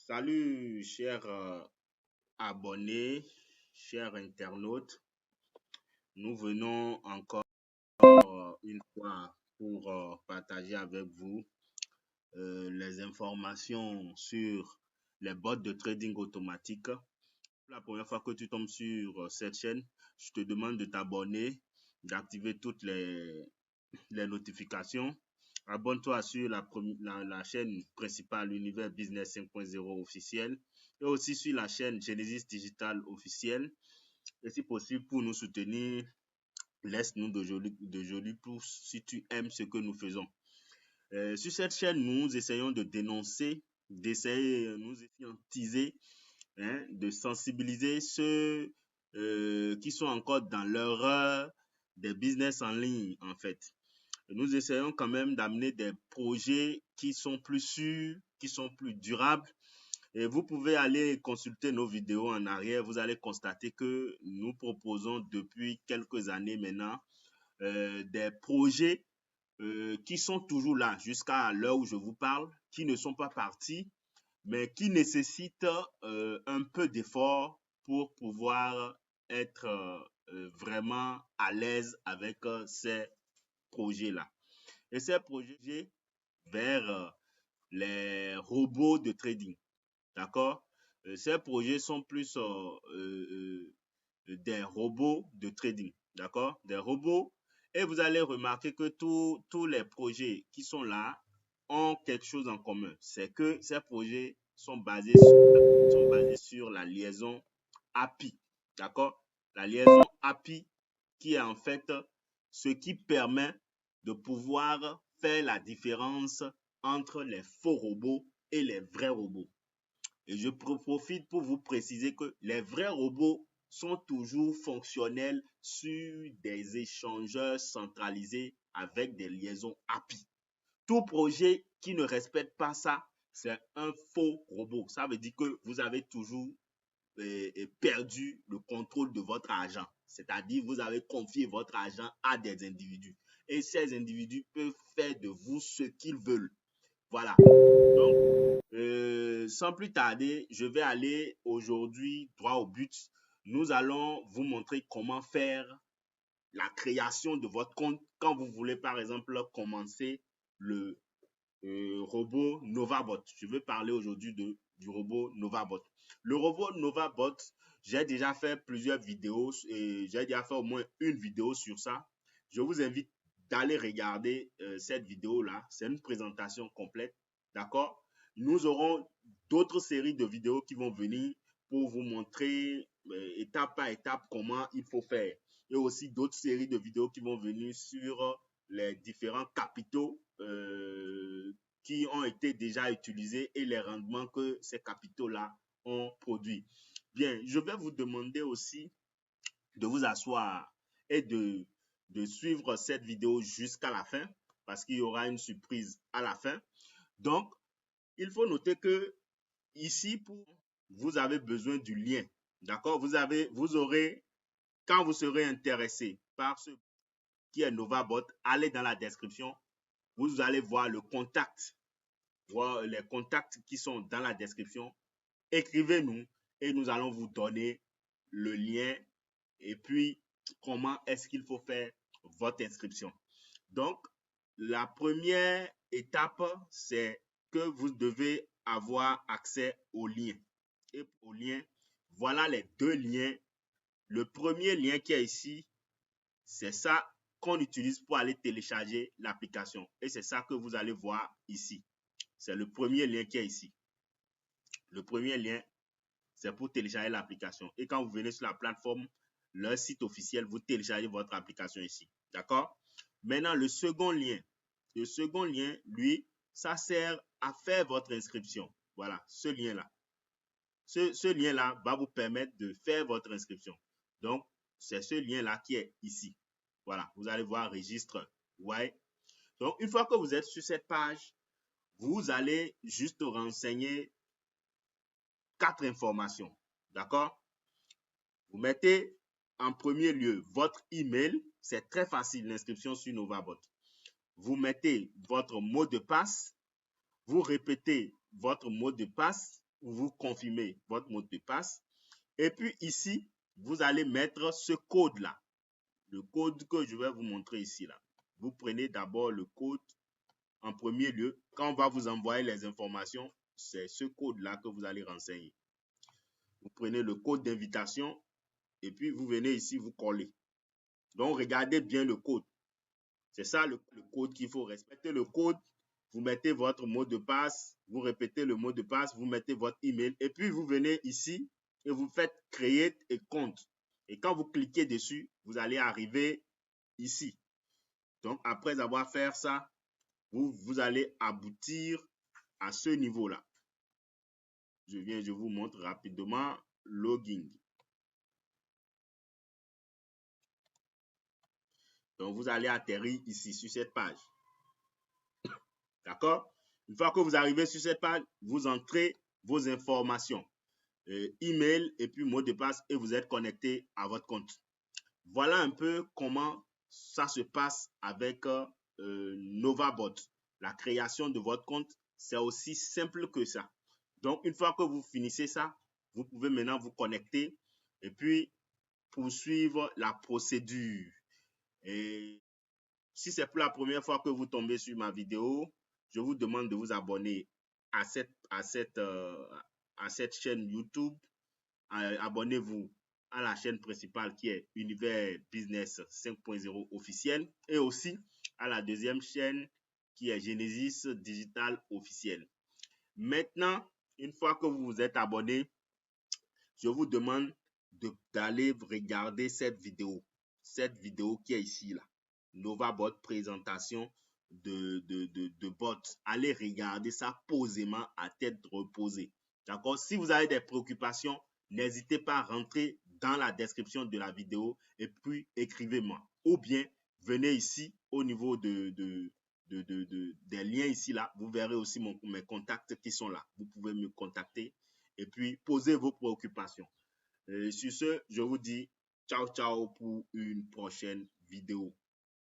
Salut, chers abonnés, chers internautes. Nous venons encore une fois pour partager avec vous les informations sur les bots de trading automatique. La première fois que tu tombes sur cette chaîne, je te demande de t'abonner, d'activer toutes les notifications. Abonne-toi sur la chaîne principale Univers Business 5.0 officiel et aussi sur la chaîne Genesis Digital officiel. Et si possible, pour nous soutenir, laisse-nous de jolis pouces si tu aimes ce que nous faisons. Sur cette chaîne, nous essayons de dénoncer, d'essayer, nous teaser, de sensibiliser ceux qui sont encore dans l'erreur des business en ligne, en fait. Nous essayons quand même d'amener des projets qui sont plus sûrs, qui sont plus durables. Et vous pouvez aller consulter nos vidéos en arrière. Vous allez constater que nous proposons depuis quelques années maintenant des projets qui sont toujours là jusqu'à l'heure où je vous parle, qui ne sont pas partis, mais qui nécessitent un peu d'effort pour pouvoir être vraiment à l'aise avec ces projets-là. Et ces projets vers les robots de trading. D'accord? Ces projets sont plus des robots de trading. D'accord? Des robots. Et vous allez remarquer que tous les projets qui sont là ont quelque chose en commun. C'est que ces projets sont basés sur la liaison API. D'accord? La liaison API qui est en fait ce qui permet de pouvoir faire la différence entre les faux robots et les vrais robots. Et je profite pour vous préciser que les vrais robots sont toujours fonctionnels sur des échangeurs centralisés avec des liaisons API. Tout projet qui ne respecte pas ça, c'est un faux robot. Ça veut dire que vous avez toujours perdu le contrôle de votre argent. C'est-à-dire vous avez confié votre argent à des individus. Et ces individus peuvent faire de vous ce qu'ils veulent. Voilà. Donc, sans plus tarder, je vais aller aujourd'hui droit au but. Nous allons vous montrer comment faire la création de votre compte quand vous voulez, par exemple, commencer le robot NovaBot. Je veux parler aujourd'hui du robot NovaBot. Le robot NovaBot, j'ai déjà fait plusieurs vidéos et j'ai déjà fait au moins une vidéo sur ça. Je vous invite d'aller regarder cette vidéo-là. C'est une présentation complète. D'accord? Nous aurons d'autres séries de vidéos qui vont venir pour vous montrer étape par étape comment il faut faire. Et aussi d'autres séries de vidéos qui vont venir sur les différents capitaux qui ont été déjà utilisés et les rendements que ces capitaux-là ont produits. Bien, je vais vous demander aussi de vous asseoir et de suivre cette vidéo jusqu'à la fin parce qu'il y aura une surprise à la fin. Donc, il faut noter que ici, vous avez besoin du lien. D'accord? Vous aurez, quand vous serez intéressé par ce qui est NovaBot, allez dans la description. Vous allez voir le contact, voir les contacts qui sont dans la description. Écrivez-nous et nous allons vous donner le lien et puis comment est-ce qu'il faut faire votre inscription. Donc, la première étape, c'est que vous devez avoir accès au lien. Et au lien, voilà les deux liens. Le premier lien qui est ici, c'est ça qu'on utilise pour aller télécharger l'application. Et c'est ça que vous allez voir ici. C'est le premier lien qui est ici. Le premier lien, c'est pour télécharger l'application. Et quand vous venez sur la plateforme, leur site officiel, vous téléchargez votre application ici. D'accord? Maintenant, le second lien, lui, ça sert à faire votre inscription. Voilà, ce lien-là. Ce lien-là va vous permettre de faire votre inscription. Donc, c'est ce lien-là qui est ici. Voilà, vous allez voir registre. Ouais. Donc, une fois que vous êtes sur cette page, vous allez juste renseigner 4 informations. D'accord? Vous mettez en premier lieu votre email. C'est très facile, l'inscription sur NovaBot. Vous mettez votre mot de passe. Vous répétez votre mot de passe vous confirmez votre mot de passe. Et puis ici, vous allez mettre ce code-là. Le code que je vais vous montrer ici, là. Vous prenez d'abord le code en premier lieu. Quand on va vous envoyer les informations, c'est ce code-là que vous allez renseigner. Vous prenez le code d'invitation et puis vous venez ici, vous collez. Donc, regardez bien le code. C'est ça le code qu'il faut respecter. Le code, vous mettez votre mot de passe, vous répétez le mot de passe, vous mettez votre email et puis vous venez ici et vous faites créer un compte. Et quand vous cliquez dessus, vous allez arriver ici. Donc, après avoir fait ça, vous allez aboutir à ce niveau-là. Je vous montre rapidement login. Donc, vous allez atterrir ici sur cette page. D'accord? Une fois que vous arrivez sur cette page, vous entrez vos informations, email et puis mot de passe et vous êtes connecté à votre compte. Voilà un peu comment ça se passe avec NovaBot. La création de votre compte, c'est aussi simple que ça. Donc, une fois que vous finissez ça, vous pouvez maintenant vous connecter et puis poursuivre la procédure. Et si c'est pour la première fois que vous tombez sur ma vidéo, je vous demande de vous abonner à cette chaîne YouTube. Abonnez-vous à la chaîne principale qui est Univers Business 5.0 officiel et aussi à la deuxième chaîne qui est Genesis Digital officiel. Maintenant, une fois que vous vous êtes abonné, je vous demande d'aller regarder cette vidéo qui est ici là. NovaBot présentation de bot. Allez regarder ça posément à tête reposée. D'accord? Si vous avez des préoccupations, n'hésitez pas à rentrer dans la description de la vidéo et puis écrivez-moi. Ou bien, venez ici au niveau des liens ici là. Vous verrez aussi mes contacts qui sont là. Vous pouvez me contacter et puis posez vos préoccupations. Sur ce, je vous dis ciao, ciao pour une prochaine vidéo.